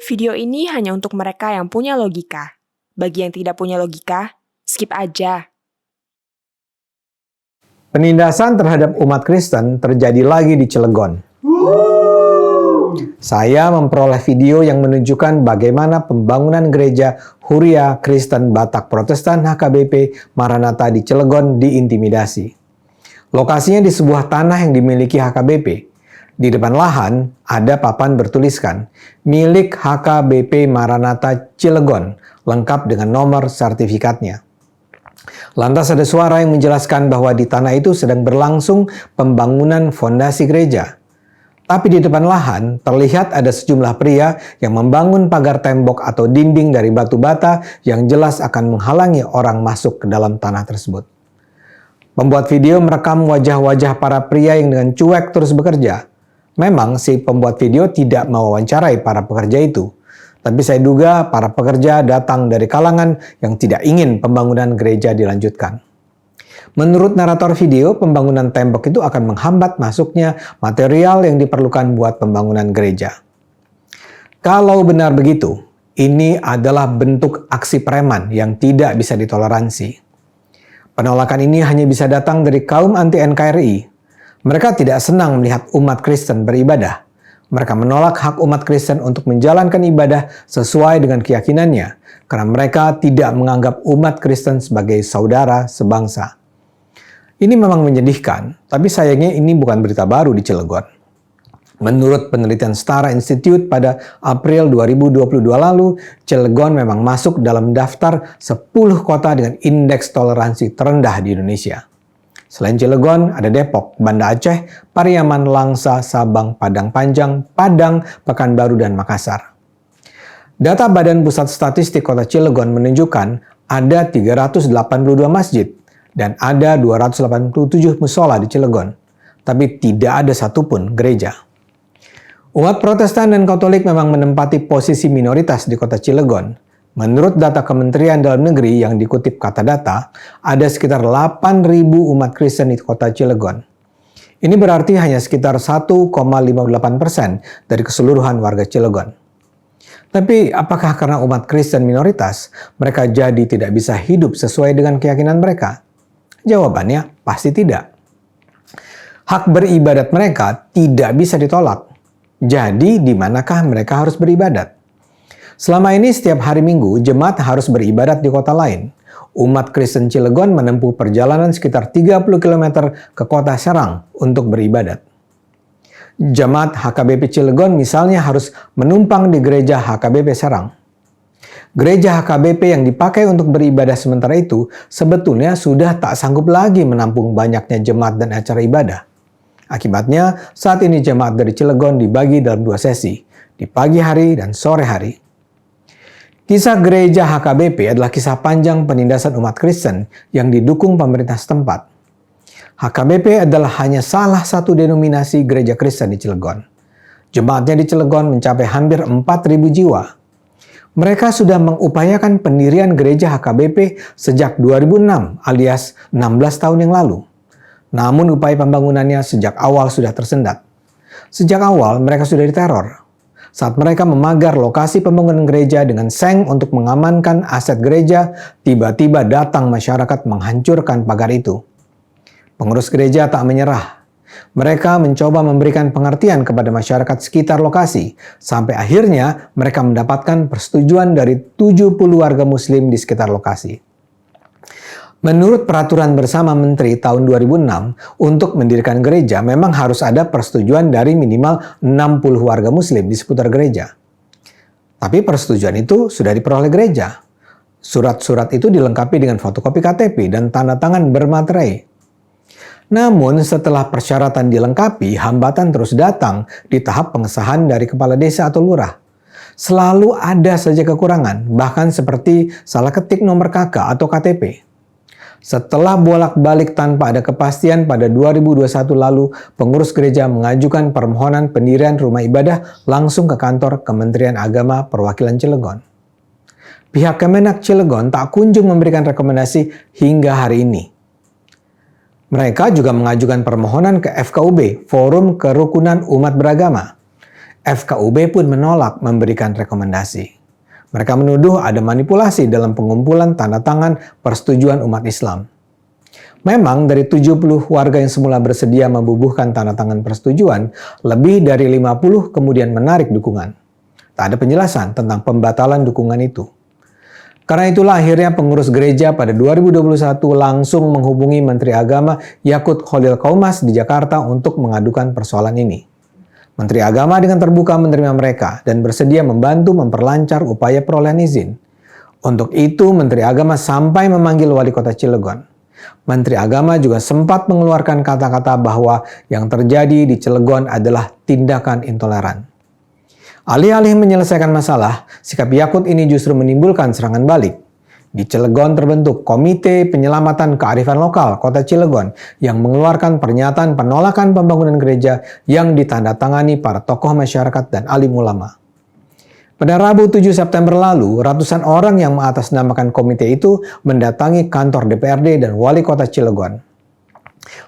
Video ini hanya untuk mereka yang punya logika. Bagi yang tidak punya logika, skip aja. Penindasan terhadap umat Kristen terjadi lagi di Cilegon. Saya memperoleh video yang menunjukkan bagaimana pembangunan gereja Huria Kristen Batak Protestan HKBP Maranatha di Cilegon diintimidasi. Lokasinya di sebuah tanah yang dimiliki HKBP. Di depan lahan ada papan bertuliskan, milik HKBP Maranatha Cilegon, lengkap dengan nomor sertifikatnya. Lantas ada suara yang menjelaskan bahwa di tanah itu sedang berlangsung pembangunan fondasi gereja. Tapi di depan lahan terlihat ada sejumlah pria yang membangun pagar tembok atau dinding dari batu bata yang jelas akan menghalangi orang masuk ke dalam tanah tersebut. Pembuat video merekam wajah-wajah para pria yang dengan cuek terus bekerja. Memang si pembuat video tidak mewawancarai para pekerja itu. Tapi saya duga para pekerja datang dari kalangan yang tidak ingin pembangunan gereja dilanjutkan. Menurut narator video, pembangunan tembok itu akan menghambat masuknya material yang diperlukan buat pembangunan gereja. Kalau benar begitu, ini adalah bentuk aksi preman yang tidak bisa ditoleransi. Penolakan ini hanya bisa datang dari kaum anti-NKRI. Mereka tidak senang melihat umat Kristen beribadah. Mereka menolak hak umat Kristen untuk menjalankan ibadah sesuai dengan keyakinannya, karena mereka tidak menganggap umat Kristen sebagai saudara sebangsa. Ini memang menyedihkan, tapi sayangnya ini bukan berita baru di Cilegon. Menurut penelitian Setara Institute pada April 2022 lalu, Cilegon memang masuk dalam daftar 10 kota dengan indeks toleransi terendah di Indonesia. Selain Cilegon, ada Depok, Banda Aceh, Pariaman, Langsa, Sabang, Padang Panjang, Padang, Pekanbaru, dan Makassar. Data Badan Pusat Statistik Kota Cilegon menunjukkan ada 382 masjid dan ada 287 musola di Cilegon, tapi tidak ada satupun gereja. Umat Protestan dan Katolik memang menempati posisi minoritas di Kota Cilegon. Menurut data Kementerian Dalam Negeri yang dikutip Kata Data, ada sekitar 8.000 umat Kristen di Kota Cilegon. Ini berarti hanya sekitar 1,58% dari keseluruhan warga Cilegon. Tapi apakah karena umat Kristen minoritas, mereka jadi tidak bisa hidup sesuai dengan keyakinan mereka? Jawabannya pasti tidak. Hak beribadat mereka tidak bisa ditolak. Jadi di manakah mereka harus beribadat? Selama ini setiap hari Minggu, jemaat harus beribadat di kota lain. Umat Kristen Cilegon menempuh perjalanan sekitar 30 km ke kota Serang untuk beribadat. Jemaat HKBP Cilegon misalnya harus menumpang di gereja HKBP Serang. Gereja HKBP yang dipakai untuk beribadah sementara itu sebetulnya sudah tak sanggup lagi menampung banyaknya jemaat dan acara ibadah. Akibatnya, saat ini jemaat dari Cilegon dibagi dalam 2 sesi, di pagi hari dan sore hari. Kisah gereja HKBP adalah kisah panjang penindasan umat Kristen yang didukung pemerintah setempat. HKBP adalah hanya salah satu denominasi gereja Kristen di Cilegon. Jemaatnya di Cilegon mencapai hampir 4.000 jiwa. Mereka sudah mengupayakan pendirian gereja HKBP sejak 2006 alias 16 tahun yang lalu. Namun upaya pembangunannya sejak awal sudah tersendat. Sejak awal mereka sudah diteror. Saat mereka memagar lokasi pembangunan gereja dengan seng untuk mengamankan aset gereja, tiba-tiba datang masyarakat menghancurkan pagar itu. Pengurus gereja tak menyerah. Mereka mencoba memberikan pengertian kepada masyarakat sekitar lokasi, sampai akhirnya mereka mendapatkan persetujuan dari 70 warga Muslim di sekitar lokasi. Menurut peraturan bersama Menteri tahun 2006, untuk mendirikan gereja memang harus ada persetujuan dari minimal 60 warga Muslim di seputar gereja. Tapi persetujuan itu sudah diperoleh gereja. Surat-surat itu dilengkapi dengan fotokopi KTP dan tanda tangan bermaterai. Namun setelah persyaratan dilengkapi, hambatan terus datang di tahap pengesahan dari kepala desa atau lurah. Selalu ada saja kekurangan, bahkan seperti salah ketik nomor KK atau KTP. Setelah bolak-balik tanpa ada kepastian pada 2021 lalu, pengurus gereja mengajukan permohonan pendirian rumah ibadah langsung ke kantor Kementerian Agama Perwakilan Cilegon. Pihak Kemenak Cilegon tak kunjung memberikan rekomendasi hingga hari ini. Mereka juga mengajukan permohonan ke FKUB, Forum Kerukunan Umat Beragama. FKUB pun menolak memberikan rekomendasi. Mereka menuduh ada manipulasi dalam pengumpulan tanda tangan persetujuan umat Islam. Memang dari 70 warga yang semula bersedia membubuhkan tanda tangan persetujuan, lebih dari 50 kemudian menarik dukungan. Tak ada penjelasan tentang pembatalan dukungan itu. Karena itulah akhirnya pengurus gereja pada 2021 langsung menghubungi Menteri Agama Yakut Khalil Qaumas di Jakarta untuk mengadukan persoalan ini. Menteri Agama dengan terbuka menerima mereka dan bersedia membantu memperlancar upaya perolehan izin. Untuk itu, Menteri Agama sampai memanggil Wali Kota Cilegon. Menteri Agama juga sempat mengeluarkan kata-kata bahwa yang terjadi di Cilegon adalah tindakan intoleran. Alih-alih menyelesaikan masalah, sikap Yakut ini justru menimbulkan serangan balik. Di Cilegon terbentuk Komite Penyelamatan Kearifan Lokal Kota Cilegon yang mengeluarkan pernyataan penolakan pembangunan gereja yang ditandatangani para tokoh masyarakat dan alim ulama. Pada Rabu 7 September lalu, ratusan orang yang mengatasnamakan komite itu mendatangi kantor DPRD dan Wali Kota Cilegon.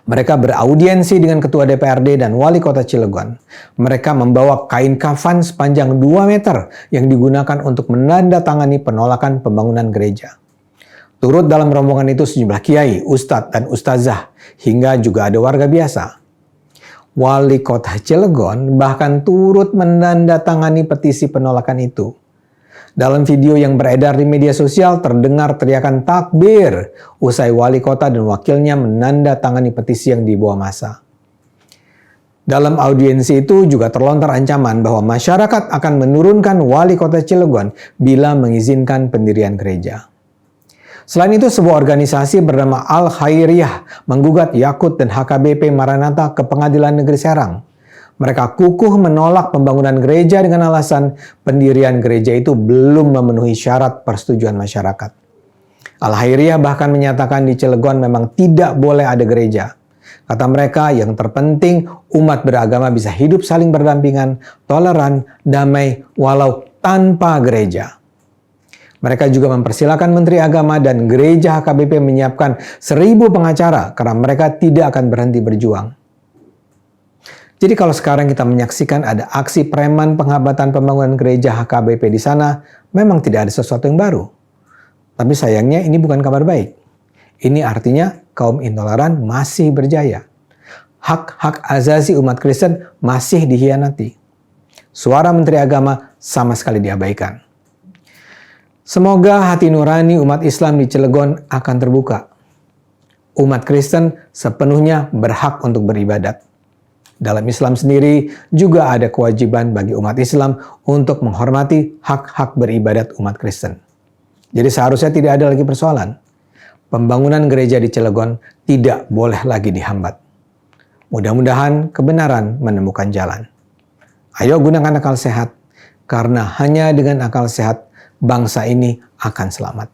Mereka beraudiensi dengan Ketua DPRD dan Wali Kota Cilegon. Mereka membawa kain kafan sepanjang 2 meter yang digunakan untuk menandatangani penolakan pembangunan gereja. Turut dalam rombongan itu sejumlah kiai, ustadz, dan ustazah, hingga juga ada warga biasa. Wali Kota Cilegon bahkan turut menandatangani petisi penolakan itu. Dalam video yang beredar di media sosial terdengar teriakan takbir usai wali kota dan wakilnya menandatangani petisi yang dibawa massa. Dalam audiensi itu juga terlontar ancaman bahwa masyarakat akan menurunkan wali kota Cilegon bila mengizinkan pendirian gereja. Selain itu, sebuah organisasi bernama Al-Khairiyah menggugat Yakut dan HKBP Maranatha ke Pengadilan Negeri Serang. Mereka kukuh menolak pembangunan gereja dengan alasan pendirian gereja itu belum memenuhi syarat persetujuan masyarakat. Al-Khairiyah bahkan menyatakan di Cilegon memang tidak boleh ada gereja. Kata mereka, yang terpenting umat beragama bisa hidup saling berdampingan, toleran, damai, walau tanpa gereja. Mereka juga mempersilahkan Menteri Agama dan Gereja HKBP menyiapkan 1.000 pengacara karena mereka tidak akan berhenti berjuang. Jadi kalau sekarang kita menyaksikan ada aksi preman penghambatan pembangunan gereja HKBP di sana, memang tidak ada sesuatu yang baru. Tapi sayangnya ini bukan kabar baik. Ini artinya kaum intoleran masih berjaya. Hak-hak asasi umat Kristen masih dikhianati. Suara Menteri Agama sama sekali diabaikan. Semoga hati nurani umat Islam di Cilegon akan terbuka. Umat Kristen sepenuhnya berhak untuk beribadat. Dalam Islam sendiri juga ada kewajiban bagi umat Islam untuk menghormati hak-hak beribadat umat Kristen. Jadi seharusnya tidak ada lagi persoalan. Pembangunan gereja di Cilegon tidak boleh lagi dihambat. Mudah-mudahan kebenaran menemukan jalan. Ayo gunakan akal sehat, karena hanya dengan akal sehat bangsa ini akan selamat.